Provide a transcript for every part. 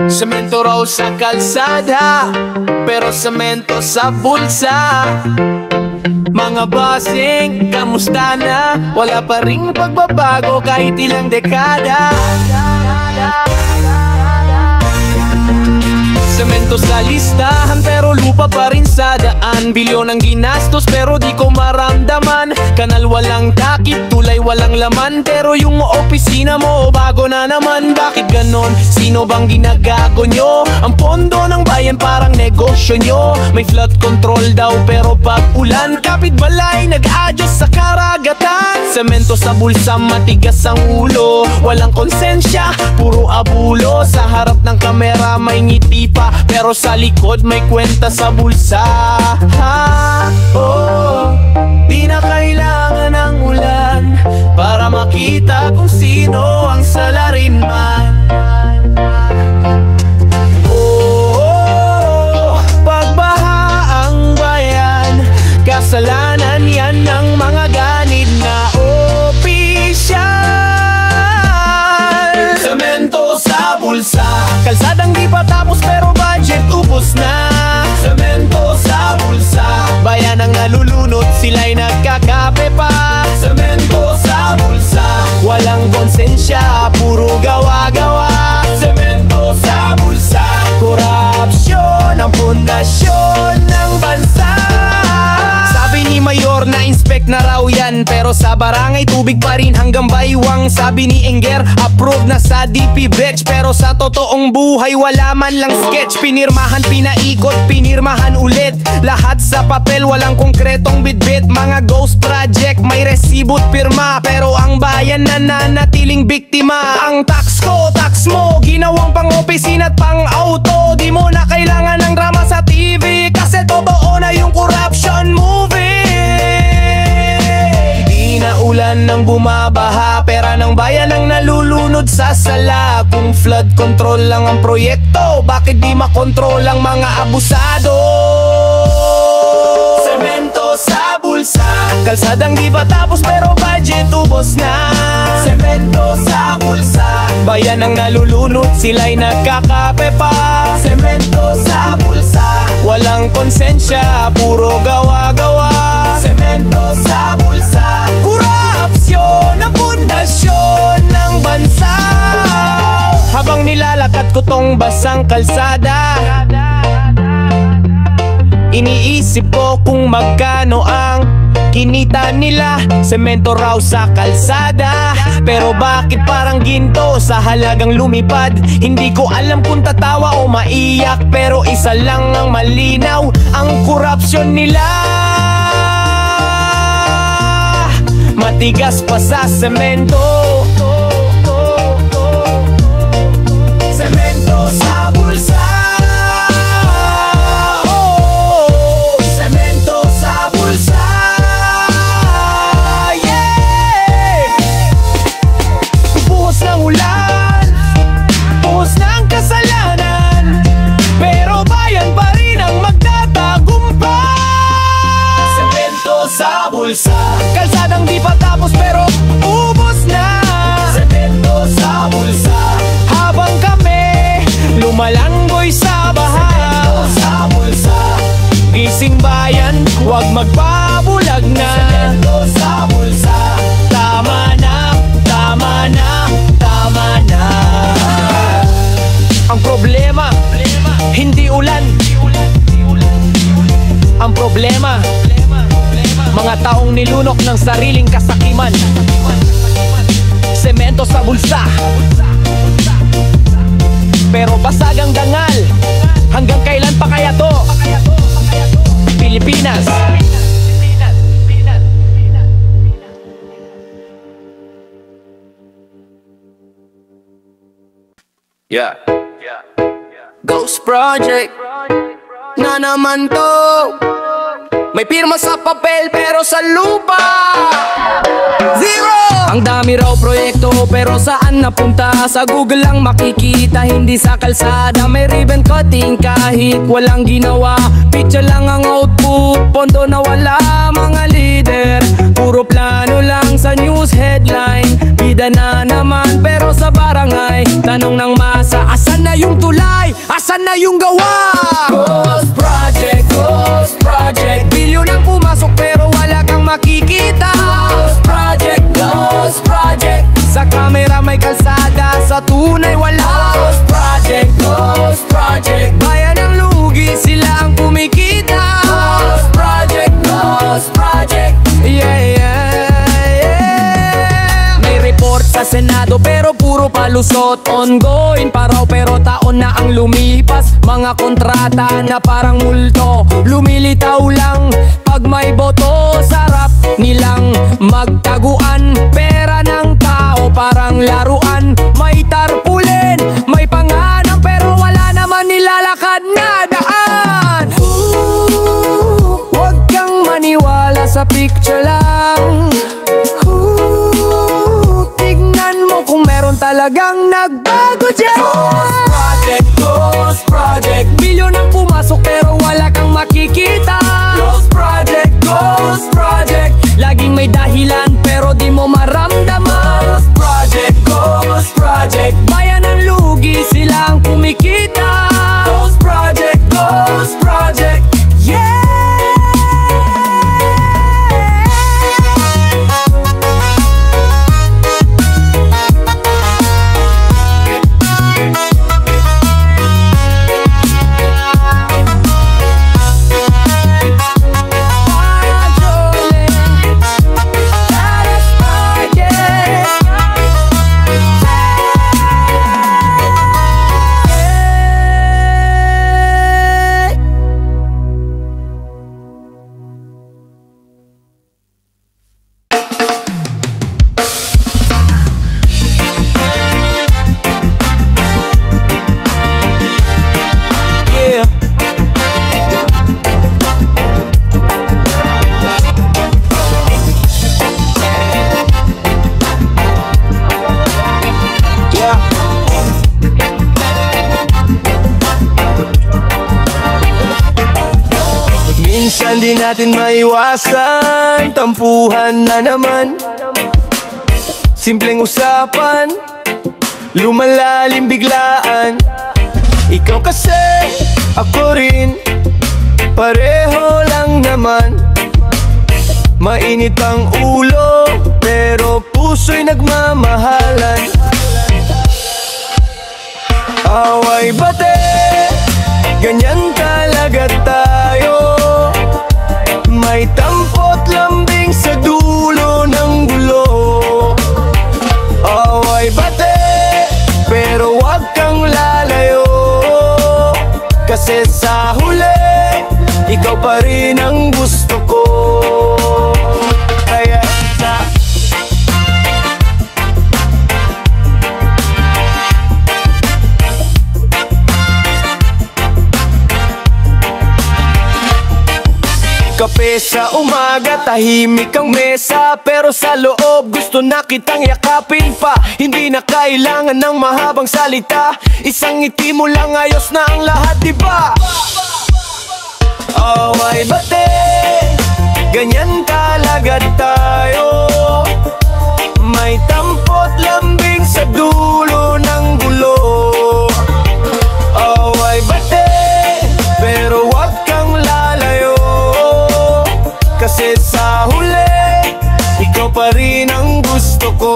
Semento raw sa kalsada, pero semento sa bulsa. Mga bossing, kamusta na? Wala pa ring pagbabago kahit ilang dekada. Semento sa listahan pero lupa pa rin sa daan. Bilyon ang ginastos pero di ko maramdaman. Kanal walang takip, tulay walang laman, pero yung opisina mo bago na naman. Bakit ganon? Sino bang ginagago nyo? Ang pondo ng bayan parang negosyo nyo. May flood control daw pero pag ulan, kapitbalay nag-adjust sa karagatan. Semento sa bulsa, matigas ang ulo. Walang konsensya, puro abulo. Sa harap ng kamera may ngiti pa, pero sa likod may kwenta sa bulsa. Oh, di na kailangan ng ulan para makita kung sino ang salarinman. Oh, pagbaha ang bayan, kasalanan yan ng mga ganid na opisyal. Semento sa bulsa, kalsadang di pa tapos pero budget ubos na. Semento sa bulsa, bayan ang nalulunod, sila'y nagkakape pa. Semento sa bulsa, walang konsensya, puro gawa-gawa. Semento sa bulsa, korupsyon ang pundasyon ng bansa. Sabi ni Mayor na inspect na raw yan, pero sa barangay tubig pa rin hanggang baywang. Sabi ni Enger approve na sa DP Bridge, pero sa totoong buhay wala man lang sketch. Pinirmahan, pinaikot, pinirmahan ulit. Lahat sa papel, walang konkretong bitbit. Mga ghost project, may resibot pirma, pero ang bayan nananatiling biktima. Ang tax ko, tax mo, ginawang pang opisina at pang auto. Di mo na kailangan ng drama sa TV, kasi totoo na yung corruption movie. Di na ulan ng bumabaha, pera ng bayan ang nalulunod sa sala. Kung flood control lang ang proyekto, bakit di makontrol ang mga abusado? Semento sa bulsa, kalsadang di pa tapos pero budget ubos na. Semento sa bulsa, bayan ang nalulunod, sila'y nagkakape pa. Semento sa bulsa, walang konsensya, puro gawa-gawa. Semento sa bulsa, korupsyon ang pundasyon ng bansa. Habang nilalakad ko tong basang kalsada, iniisip ko kung magkano ang kinita nila. Semento raw sa kalsada, pero bakit parang ginto sa halagang lumipad? Hindi ko alam kung tatawa o maiyak, pero isa lang ang malinaw, ang korupsyon nila. Matigas pa sa semento. Semento sa bulsa. Oh, semento sa bulsa. Yeah! Buhos ng ulan, buhos ng kasalanan, pero bayan pa rin ang magtatagumpay. Semento sa bulsa, kalsadang di pa tapos pero ubos na. Semento sa bulsa, habang kami lumalanggoy sa baha. Semento sa bulsa, gising bayan, huwag magpabulag na. Semento sa bulsa, tama na, tama na, tama na. Ang problema, hindi ulan. Ang problema, mga taong nilunok ng sariling kasakiman. Semento sa bulsa, pero basag ang dangal. Hanggang kailan pa kaya to? Pilipinas. Yeah. Ghost Project na naman to. May pirma sa papel pero sa lupa zero. Ang dami raw proyekto pero saan napunta? Sa Google lang makikita, hindi sa kalsada. May ribbon cutting kahit walang ginawa. Picture lang ang output, pondo na wala. Mga leader, puro plano lang sa news headline. bida na naman. Pero sa barangay, tanong ng masa, asan na yung tulay? Asan na yung gawa? Ghost Project, Ghost Project. Bilyon ang pumasok pero wala kang makikita. Ghost Project, Ghost Project. Sa kamera may kalsada, sa tunay wala. Ghost Project, Ghost Project. Bayan ng lugi, sila ang kumikita. Ghost Project, Ghost Project. Yeah, yeah, yeah. May report sa Senado pero puro palusot. Ongoing pa raw pero taon na ang lumipas. Mga kontrata na parang multo, lumilitaw lang pag may boto. Sarap nilang magtaguan, pera ng tao parang laruan. May tarpulin, may panganam pero wala naman nilalakad na daan. Huwag kang maniwala sa picture lang. Tignan mo kung meron talagang nagbago dyan. Ghost Project, Ghost Project. Bilyon ang pumasok pero wala kang makikita. Ghost Project, Ghost Project. Laging may dahilan pero di mo maramdaman. Ghost Project, Ghost Project. Bayan ng lugi, sila ang kumikita. Ghost Project, Ghost Project. Yeah! Minsan di natin maiwasan, tampuhan na naman. Simpleng usapan, lumalalim biglaan. Ikaw kasi, ako rin, pareho lang naman. Mainit ang ulo, pero puso'y nagmamahalan. Away bate, ganyan talaga tayo. May tampot lambing sa dulo ng gulo. Away bate, pero wag kang lalayo. Kasi sa huli, ikaw pa rin ang gusto ko. Kaya sa kape sa umaga, tahimik ang mesa. Pero sa loob, gusto na kitang yakapin pa. Hindi na kailangan ng mahabang salita. Isang ngiti mo lang, ayos na ang lahat, diba? Away bate, ganyan talaga tayo. May tampot lambing sa dulo ng gulo. Away bate, pero wag kang lalayo. Kasi sa huli, ikaw pa rin ang gusto ko.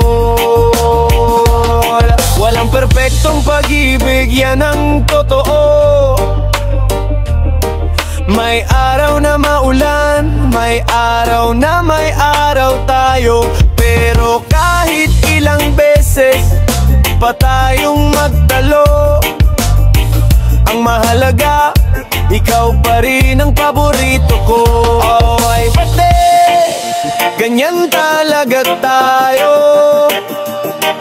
Walang perpektong pag-ibig, yan ang totoo. May araw na maulan, may araw na may araw tayo. Pero kahit ilang beses pa tayong magtalo, ang mahalaga, ikaw pa rin ang paborito ko. Away bate, ganyan talaga tayo.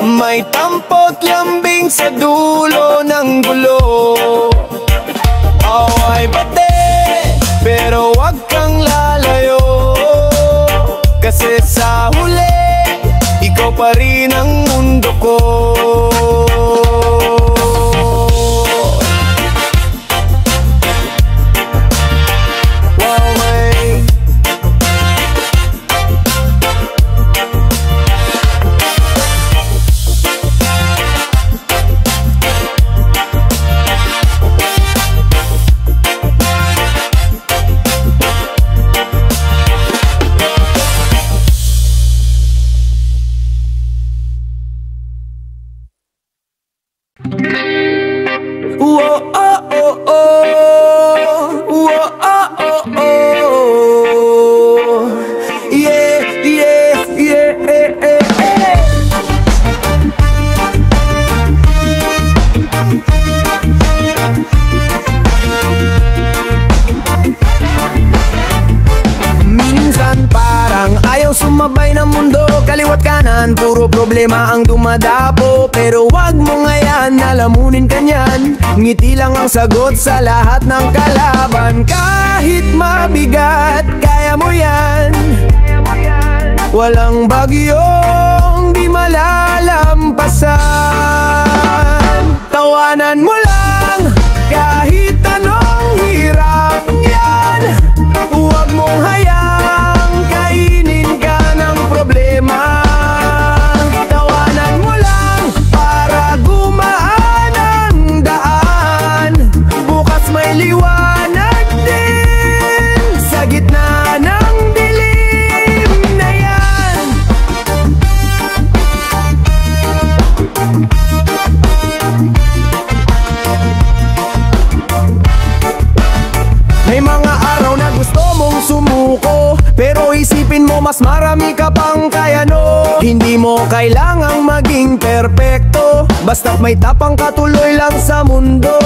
May tampot lambing sa dulo ng gulo. Away bate, pero wag kang lalayo. Kasi sa huli, ikaw pa rin ang mundo ko. Puro problema ang dumadapo, pero wag mong hayaan na lamunin ka niyan. Ngiti lang ang sagot sa lahat ng kalaban. Kahit mabigat, kaya mo yan. Walang bagyong di malalampasan. Tawanan mo lang kahit anong hirap yan. Huwag mong hayaang kainin ka ng problema. Tawanan mo lang para gumaan ang daan. Bukas may liwanag din sa gitna ng dilim na yan. May mga araw na gusto mong sumuko, pero isipin mo mas marami ka pang kaya no. Hindi mo kailangang maging perpekto, basta't may tapang katuloy lang sa mundo.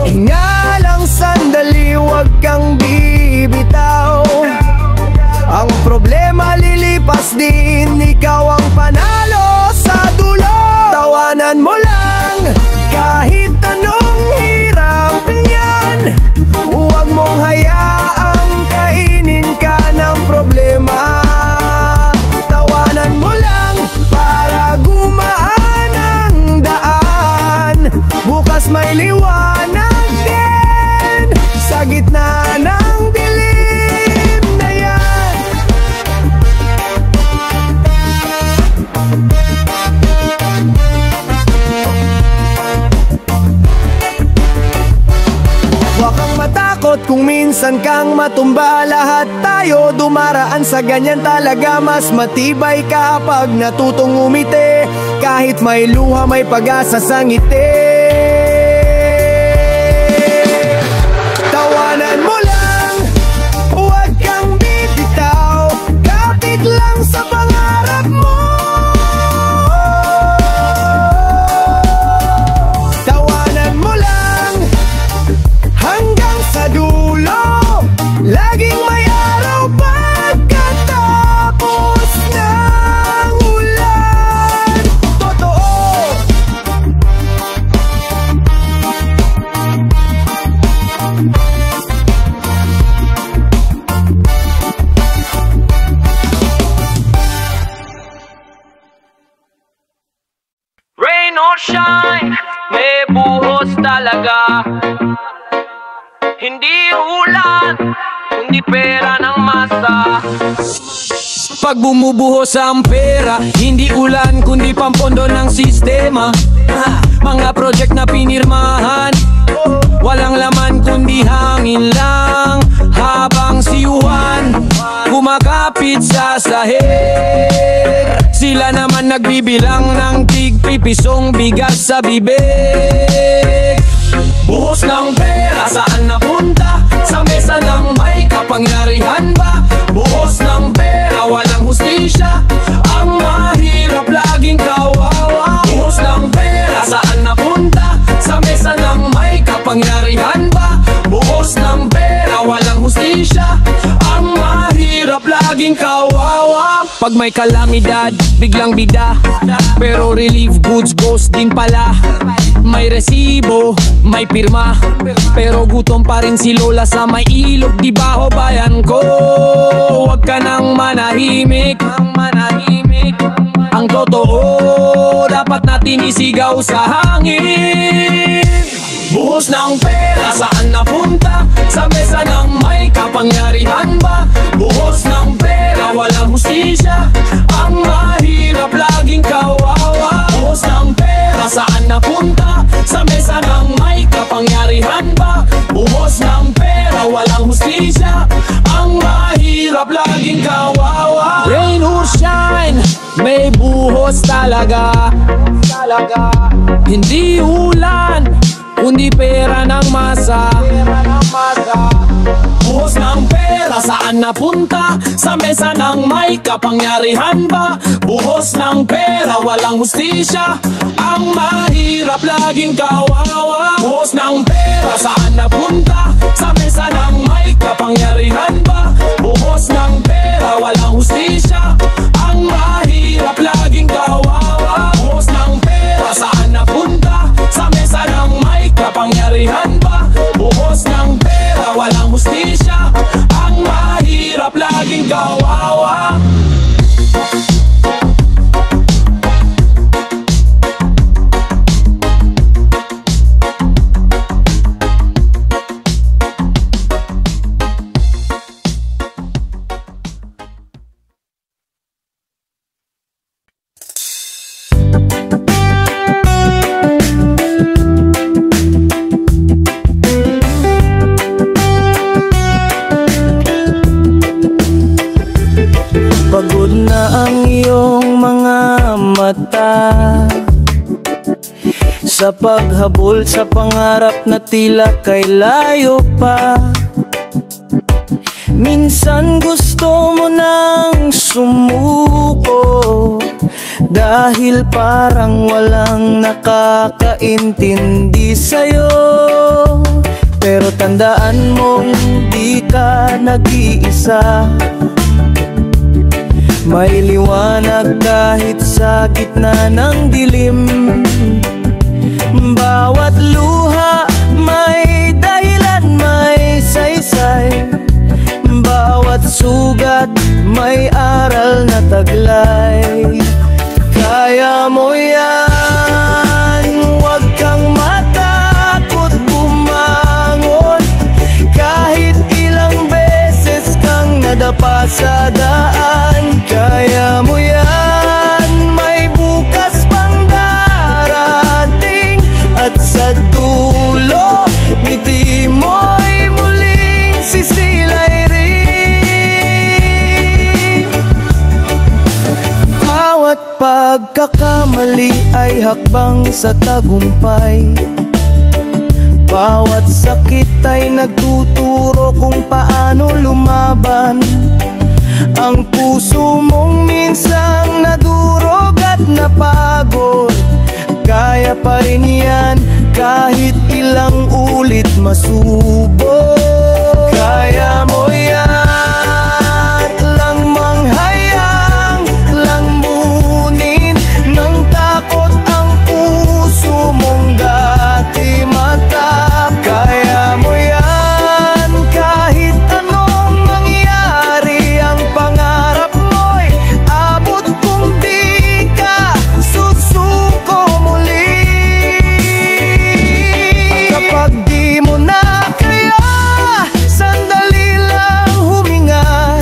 Hinga lang sandali, wag kang bibitaw. Ang problema lilipas din, ikaw ang panalo sa dulo. Tawanan mo lang kahit anong hirap yan. Huwag mong hayaang kainin ka ng problema. Tawanan mo lang para gumaan ang daan. Bukas may liwanag din sa gitna ng dilim na yan. Huwag kang matakot kung minsan kang matumba. Lahat tayo dumaraan sa ganyan talaga. Mas matibay ka pag natutong umiti. Kahit may luha, may pag-asa sa ngiti. Tawanan mo lang, huwag kang bibitaw. Kapit lang sa pangarap mo. Tawanan mo lang hanggang sa dulo. Laging may araw pagkatapos ng ulan. Totoo. Rain or shine, may buhos talaga. Hindi ulan, kundi pera ng masa. Pag bumubuhos ang pera, hindi ulan kundi pampondo ng sistema. Mga project na pinirmahan, walang laman kundi hangin lang. Habang si Juan kumakapit sa sahig, sila naman nagbibilang ng tig-pipisong bigas sa bibig. Buhos ng pera, saan napunta? Sa mesa ng may kapangyarihan ba? Buhos ng pera, walang hustisya. Ang mahirap laging kawawa. Buhos ng pera, saan napunta? Sa mesa ng may kapangyarihan ba? Buhos ng pera, walang hustisya. Ang mahirap laging kawawa. Pag may kalamidad, biglang bida, pero relief goods goes din pala. May resibo, may pirma, pero gutom pa rin si Lola sa may ilog. Di ba ho bayan ko? Huwag ka nang manahimik. Ang totoo dapat natin isigaw sa hangin. Buhos ng pera, saan napunta? Sa mesa ng may kapangyarihan ba? Buhos ng pera, walang hustisya. Ang mahirap laging kawawa. Buhos ng pera, saan napunta? Sa mesa ng may kapangyarihan ba? Buhos ng pera, walang hustisya. Ang mahirap laging kawawa. Rain or shine, may buhos talaga. Hindi ulan, kundi pera ng masa. Buhos ng pera, saan napunta? Sa mesa ng may kapangyarihan ba? Buhos ng pera, walang hustisya. Ang mahirap laging kawawa. Buhos ng pera, saan napunta? Sa mesa ng may kapangyarihan ba? Buhos ng pera, walang hustisya. Ang mahirap laging kawawa. sa paghabol sa pangarap na tila kay layo pa. Minsan gusto mo nang sumuko dahil parang walang nakakaintindi sa'yo. Pero tandaan mong di ka nag-iisa. May liwanag kahit sa gitna ng dilim. Bawat luha may dahilan, may saysay. Bawat sugat may aral na taglay. Kaya mo yan, huwag kang matakot bumangon. Kahit ilang beses kang nadapa sa daan. Kaya mo yan, may bukas pang darating. At sa dulo, ngiti mo'y muling sisilay rin. Bawat pagkakamali ay hakbang sa tagumpay. Bawat sakit ay nagtuturo kung paano lumaban. Ang puso mong minsang nadurog at napagod, kaya pa rin yan kahit ilang ulit masubok. Kaya mo yan, lang manghayang, lang munin ng takot ang puso mong dati matap. Kaya mo yan, kahit anong mangyari, ang pangarap mo'y abot kung di ka susuko muli. At kapag di mo na kaya, sandali lang huminga.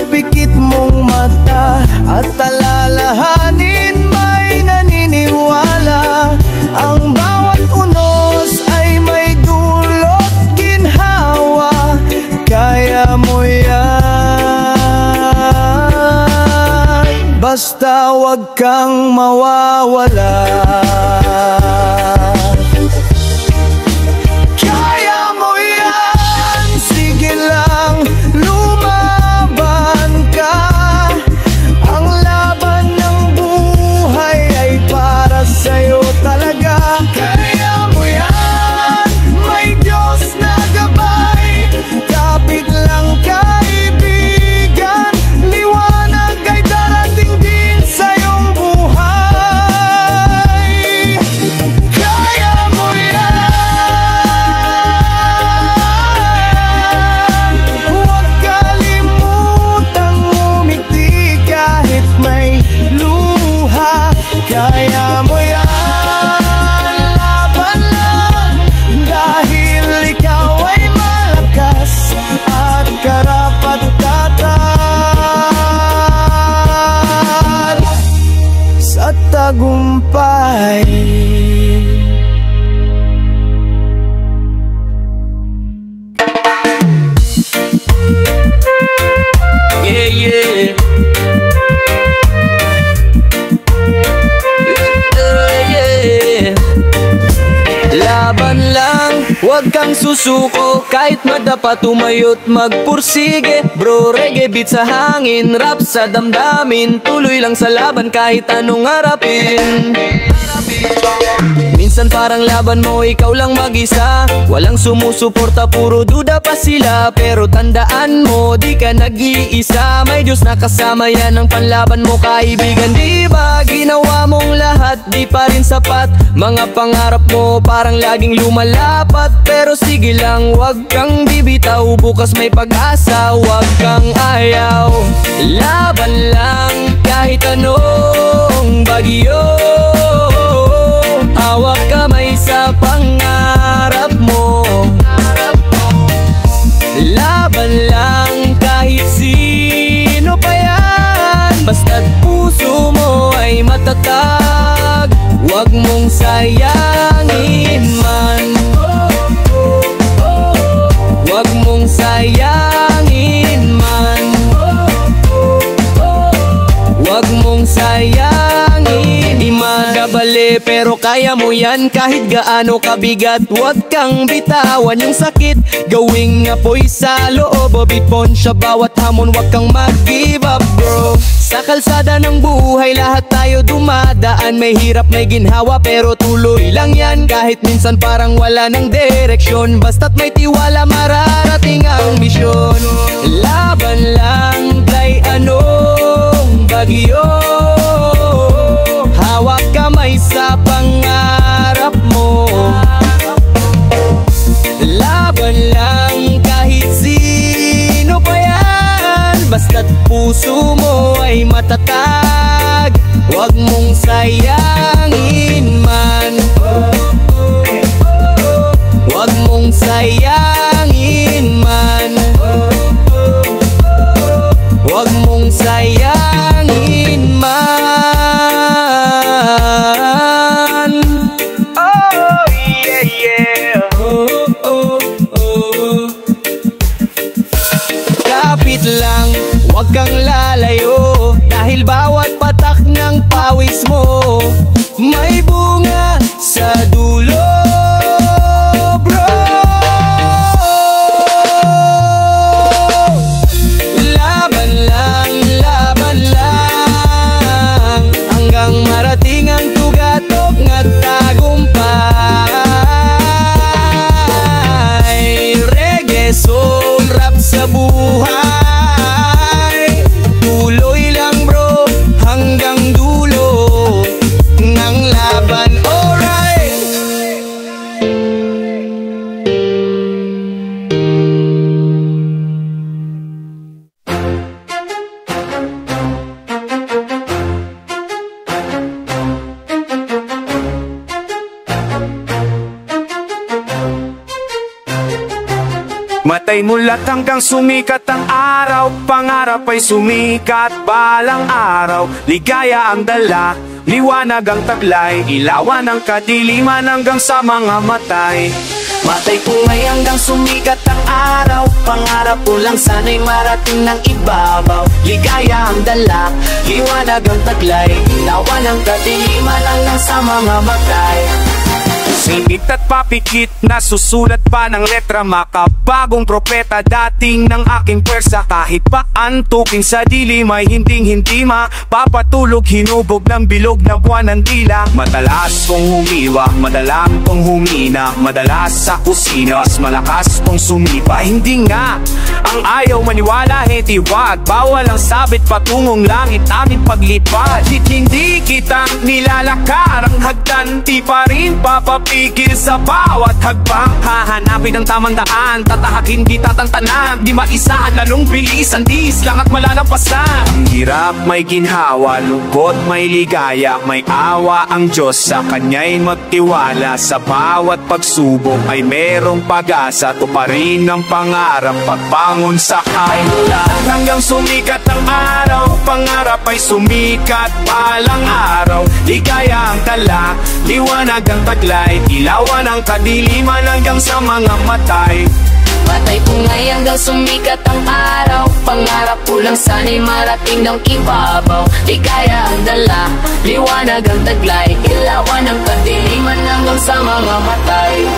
Pikit mong mata at alalahanin, may naniniwala. Ang bawat unos ay may dulot ginhawa. Kaya mo yan, basta wag kang mawawala. Kaya mo yan, sige lang, lumaban ka. Ang laban ng buhay ay para sa'yo talaga. Kaya mo yan, may Diyos na gabay. Kapit lang kaibigan, liwanag ay darating din sa iyong buhay. Kaya mo yan, huwag kalimutang umiti kahit may luha. Kaya mo yan, laban lang, dahil ikaw ay malakas at karapat-dapat sa tagumpay. Yeah, yeah. Yeah. Laban lang, huwag kang susuko. Kahit madapa tumayo't magpursige. Bro, reggae beat sa hangin, rap sa damdamin. Tuloy lang sa laban kahit anong harapin. Minsan parang laban mo ikaw lang mag-isa. Walang sumusuporta, puro duda pa sila. Pero tandaan mo, di ka nag-iisa. May Diyos na kasama, yan ang panlaban mo kaibigan. Di ba ginawa mong lahat, di pa rin sapat. Mga pangarap mo parang laging lumalapat. Pero sige lang, wag kang bibitaw. Bukas may pag-asa, wag kang ayaw. Laban lang kahit anong bagyo. Hawak kamay sa pangarap mo. Laban lang kahit sino pa yan. Basta't puso mo ay matatag. Huwag mong sayangin man. Huwag mong sayangin man. Huwag mong sayangin man. mali, pero kaya mo yan kahit gaano kabigat. Huwag kang bitawan yung sakit, gawing apoy sa loob o bipon siya bawat hamon. Huwag kang mag-give up bro. Sa kalsada ng buhay lahat tayo dumadaan. May hirap, may ginhawa, pero tuloy lang yan. Kahit minsan parang wala ng direksyon, basta't may tiwala mararating ang misyon. Laban lang kay anong bagyo, hawak kamay sa pangarap mo. Laban lang kahit sino pa yan, basta't puso mo ay matatag. Huwag mong sayangin man, huwag mong sayangin man, huwag mong sayangin man. Oh yeah yeah, kapit lang, huwag kang lalayo, dahil bawat patak ng pawis mo may bunga sa dulo bro. Laban lang hanggang marating ang tugatok at tagumpay. Reggae, soul, rap sa buhay, tuloy lang bro hanggang dulo ng laban. Alright. Matay mulat hanggang sumikat ang araw, pangarap ay sumikat balang araw. Ligaya ang dala, liwanag ang taglay, ilawan ang kadiliman hanggang sa mga matay. Matay pungay hanggang sumikat ang araw, pangarap ko lang sana'y marating ng ibabaw. Ligaya ang dala, liwanag ang taglay, ilawan ang kadiliman hanggang sa mga matay. Singit at papikit, nasusulat pa ng letra, makabagong propeta dating ng aking pwersa. Kahit pa antukin sa dilim ay hinding-hindi mapapatulog, hinubog ng bilog na buwan ng dila. Madalas kong humiwa, madalang kong humina, madalas sa kusina, mas malakas kong sumipa. Hindi nga, ang ayaw maniwala, hetiwag, bawal ang sabit patungong langit aming paglipad. Hindi kitang nilalakar ang hagdan, di pa rin papapigil sa bawat hagbang. Hahanapin ang tamang daan, tatahakin di tatantanan, di maisahan lalong bilisan, diis lang at malalampasan. Ang hirap may ginhawa, lungkot may ligaya, may awa ang Diyos, sa Kanya'y magtiwala. Sa bawat pagsubok ay merong pag-asa, tuparin ang pangarap, pagbangon sa kalulan. Hanggang sumikat ang araw, pangarap ay sumikat balang araw. Ligaya ang tala, liwanag ang taglay, ilawan ang kadiliman hanggang sa mga matay. Matay pungay hanggang sumikat ang araw, pangarap ko lang sana'y marating ng ibabaw. Ligaya ang dala, liwanag ang taglay, ilawan ang kadiliman hanggang sa mga matay.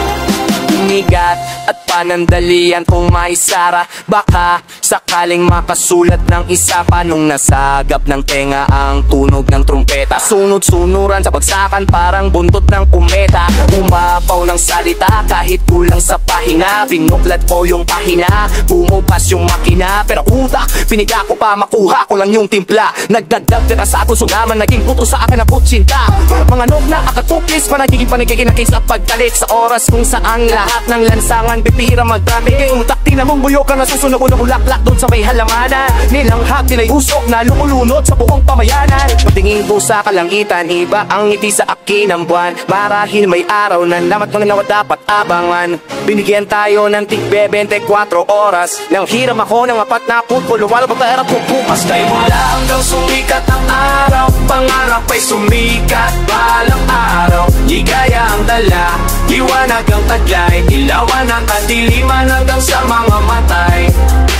Umigat at panandalian kung maisara, baka sakaling makasulat ng isa pa. Nung nasagap ng tenga ang tunog ng trumpeta, sunod-sunuran sa bagsakan parang buntot ng kumeta. Umapaw ng salita kahit kulang sa pahinga, binuklat ko yung pahina, bumupas yung makina. Pero utak, piniga ko pa makuha ko lang yung timpla. Nagdagdag tira sa akin, sunaman naging puto sa akin na putsinta. Mga nog na akatukis, panagiging panikikinakis at pagdalik sa oras kung saan lahat ng lansangan bipira magdami. Kay utak tinamong buyo ka na susunod ko na bulaklak doon sa may halamanan. Nilanghap nila'y usok na lumulunod sa buong pamayanan. Pagtingin ko sa kalangitan, iba ang ngiti sa akin ng buwan. Marahil may araw na namat ng nawa dapat abangan. Binigyan tayo ng tigbe 24 oras, nang hiram ako ng 4 na putpul, luwalo pa pera pupupas. Kay wala hanggang sumikat ang araw, pangarap ay sumikat balang araw. Ligaya ang dala, liwanag ang taglay, ilawan ang kadiliman hanggang sa mga matay.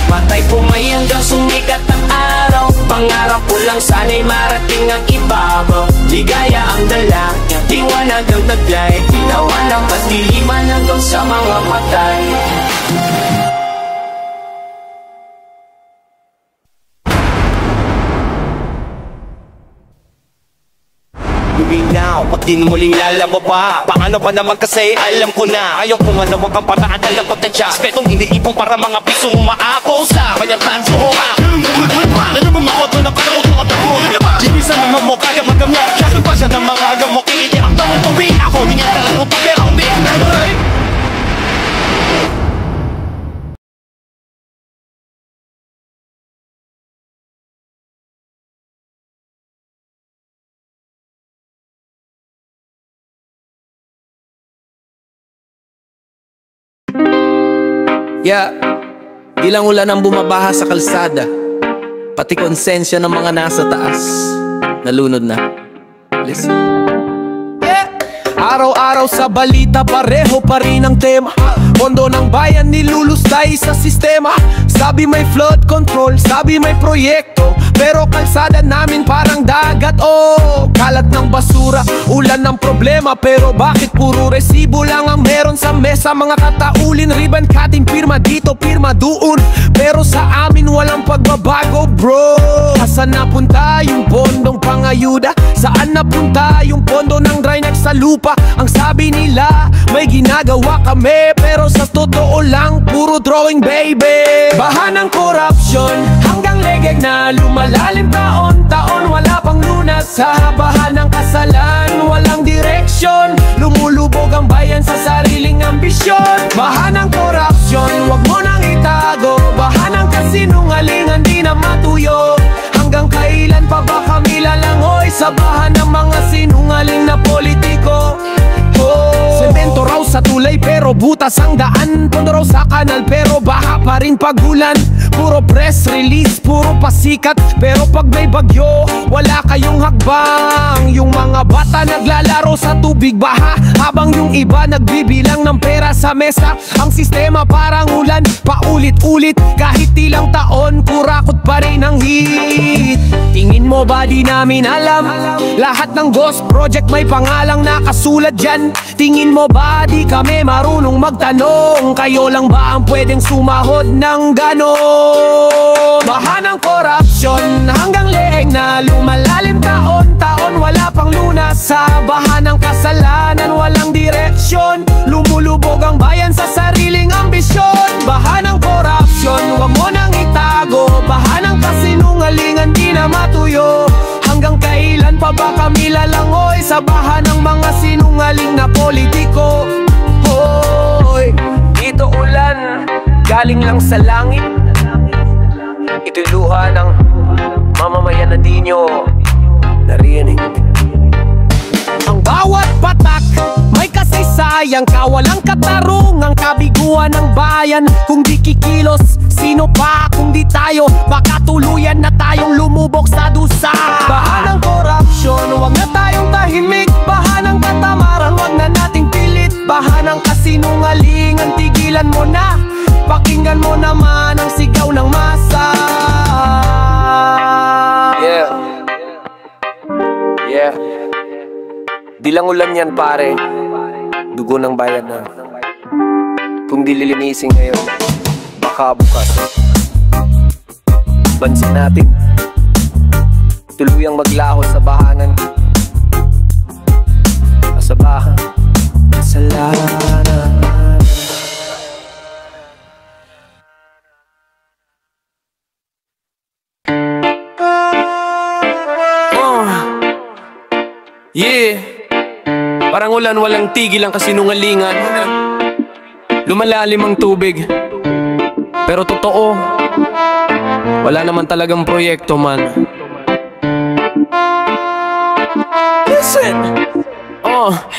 Matay pumay hanggang sumikat ang araw, Pangarap ko lang sana'y marating ang ibabaw. Ligaya ang dala, liwanag ang taglay, ilawan ng kadiliman hanggang sa mga patay. Now, pag di muling lalabo pa, paano pa naman kasi alam ko na ayaw ko nga naman kang paraan, alam ko tansya Spetong iniipon para mga piso umaako sa kanyang plans ko ha. Ano mo makoto na parang ito at ako Ginisan naman mo kaya magamot Siya pa siya ng mga gamot Kiiti ang tawang tuwi Ako di nga talagang upa pero hindi Yeah, di lang ulan ang bumabaha sa kalsada, pati konsensya ng mga nasa taas nalunod na. Listen. Yeah. Araw-araw sa balita pareho pa rin ang tema. Pondo ng bayan nilulustay sa sistema. Sabi may flood control, sabi may proyekto, pero kalsada namin parang dagat. Oh, kalat ng basura, ulan ng problema, pero bakit puro resibo lang ang meron sa mesa? Mga kataulin, ribbon cutting, pirma dito, pirma doon, pero sa amin walang pagbabago bro. Asan napunta yung pondong pangayuda? Saan napunta yung pondo ng Drynex sa lupa? Ang sabi nila may ginagawa kami, pero sa totoo lang puro drawing baby. Baha ng corruption hanggang legeg na lumalalim taon-taon, wala pang lunas sa baha ng kasalan, walang direksyon, lumulubog ang bayan sa sariling ambisyon. Baha ng corruption, wag mo nang itago, baha ng kasinungalingan di na matuyo. Hanggang kailan pa ba kami lalangoy sa baha ng mga sinungaling na politiko? Semento raw sa tulay pero butas ang daan, pondo raw sa kanal pero baha pa rin pagulan. Puro press release, puro pasikat, pero pag may bagyo wala kayong hakbang. Yung mga bata naglalaro sa tubig baha, habang yung iba nagbibilang ng pera sa mesa. Ang sistema parang ulan, paulit-ulit, kahit ilang taon kurakot pa rin ang hit. Tingin mo ba di namin alam? Lahat ng ghost project may pangalang nakasulat dyan. Tingin mo ba di kami marunong magtanong? Kayo lang ba ang pwedeng sumahod ng ganon? Baha ng corruption hanggang leeg na lumalalim taon-taon, wala pang lunas sa baha ng kasalanan, walang direksyon, lumulubog ang bayan sa sariling ambisyon. Baha ng corruption, wag mo nang itago, baha ng kasinungalingan di na matuyo. Hanggang kailan pa ba kami lalangoy sa baha ng mga sinungaling na politiko? Hoy, dito ulan, galing lang sa langit. Ito'y luha ng mamamayan na di nyo narinig. Ang bawat patak may kasaysayan, kawalang katarungang kabiguan ng bayan. Kung di kikilos, sino pa kung di tayo? Baka tuluyan na tayong lumubog sa dusa. Baha ng corruption, wag na tayong tahimik. Baha ng katamaran, wag na nating pilit. Baha ng kasinungalingan, tigilan mo na. Pakinggan mo naman ang sigaw ng masa. Yeah. Yeah. Di lang ulan yan pare, dugo ng bayan na. Kung di lilinisin ngayon, baka bukas bansin natin tuluyang maglaho sa bahanan, sa bahan kasalanan. Yeah, parang ulan walang tigil ang kasinungalingan. Lumalalim ang tubig, pero totoo, wala naman talagang proyekto man. Listen!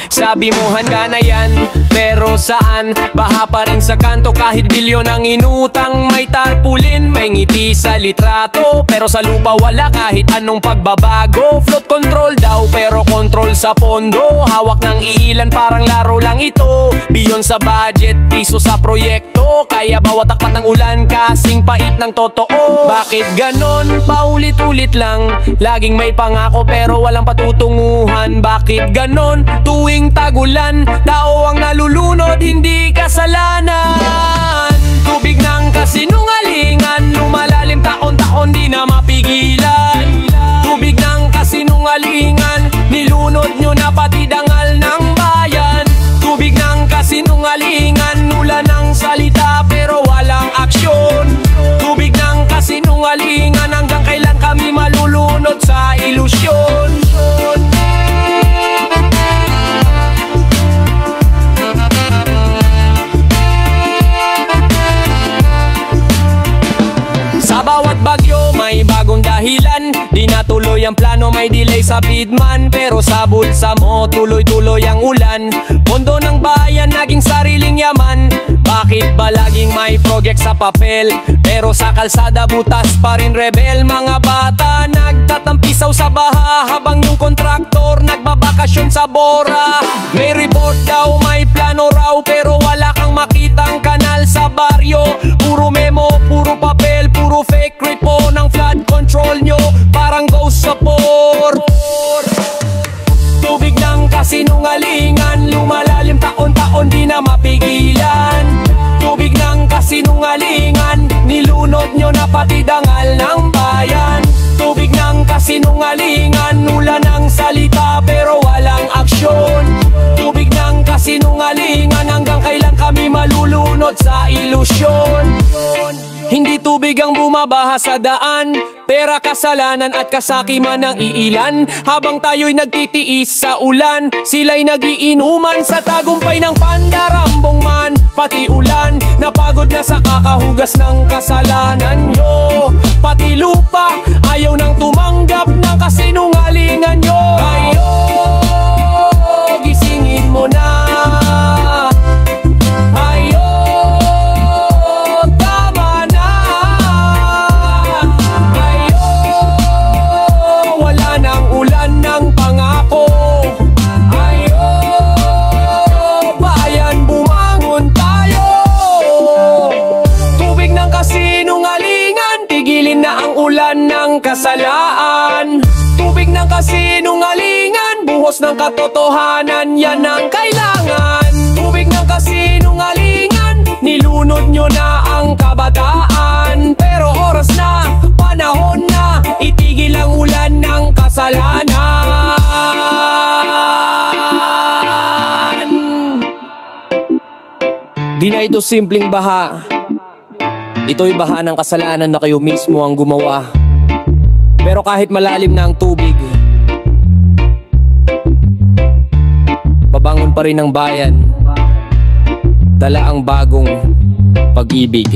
Sabi mo handa na yan, pero saan? Baha pa rin sa kanto kahit bilyon ang inutang. May tarpulin, may ngiti sa litrato, pero sa lupa wala kahit anong pagbabago. Flood control daw, pero control sa pondo. Hawak ng ilan, parang laro lang ito. Beyond sa budget, piso sa proyekto. Kaya bawat takpat ng ulan kasing pait ng totoo. Bakit ganon? Paulit-ulit lang, laging may pangako pero walang patutunguhan. Bakit ganon? Tuwing tagulan, tao ang nalulunod, hindi kasalanan. Tubig ng kasinungalingan, lumalalim taon-taon di na mapigilan. Tubig ng kasinungalingan, nilunod nyo na pati dangal ng bayan. Tubig ng kasinungalingan, ulan ng salita pero walang aksyon. Tubig ng kasinungalingan, hanggang kailan kami malulunod sa ilusyon? Sa bawat bagyo may bagong dahilan, di natuloy ang plano, may delay sa bidman. Pero sa bulsa mo tuloy-tuloy ang ulan. Pondo ng bayan naging sariling yaman. Bakit ba laging may project sa papel, pero sa kalsada butas pa rin rebel? Mga bata nagtatampisaw sa baha, habang yung kontraktor nagbabakasyon sa Bora. May report daw, may plano raw, pero wala kang makitang kanal sa baryo. Puro memo, puro papel, puro fake repo ng flood control nyo, parang ghost support. Tubig ng kasinungalingan, lumalalim taon-taon di na mapigilan. Tubig ng kasinungalingan, nilunod nyo na pati dangal ng bayan. Tubig ng kasinungalingan, ulan ng salita pero walang aksyon. Tubig ng kasinungalingan, hanggang kailan kami malulunod sa ilusyon? Hindi tubig ang bumabaha sa daan, pera, kasalanan at kasakiman ng iilan. Habang tayo'y nagtitiis sa ulan, sila'y nagiinuman sa tagumpay ng pandarambong man. Pati ulan, napagod na sa kakahugas ng kasalanan nyo. Pati lupa, ayaw nang tumanggap ng kasinungalingan nyo. Ayo, gisingin mo na. Kasalaan, tubig ng kasinungalingan, buhos ng katotohanan, yan ang kailangan. Tubig ng kasinungalingan, nilunod nyo na ang kabataan. Pero oras na, panahon na, itigil ang ulan ng kasalanan. Di na ito simpleng baha, ito'y baha ng kasalanan na kayo mismo ang gumawa. Pero kahit malalim na ang tubig, babangon pa rin ang bayan, dala ang bagong pag-ibig.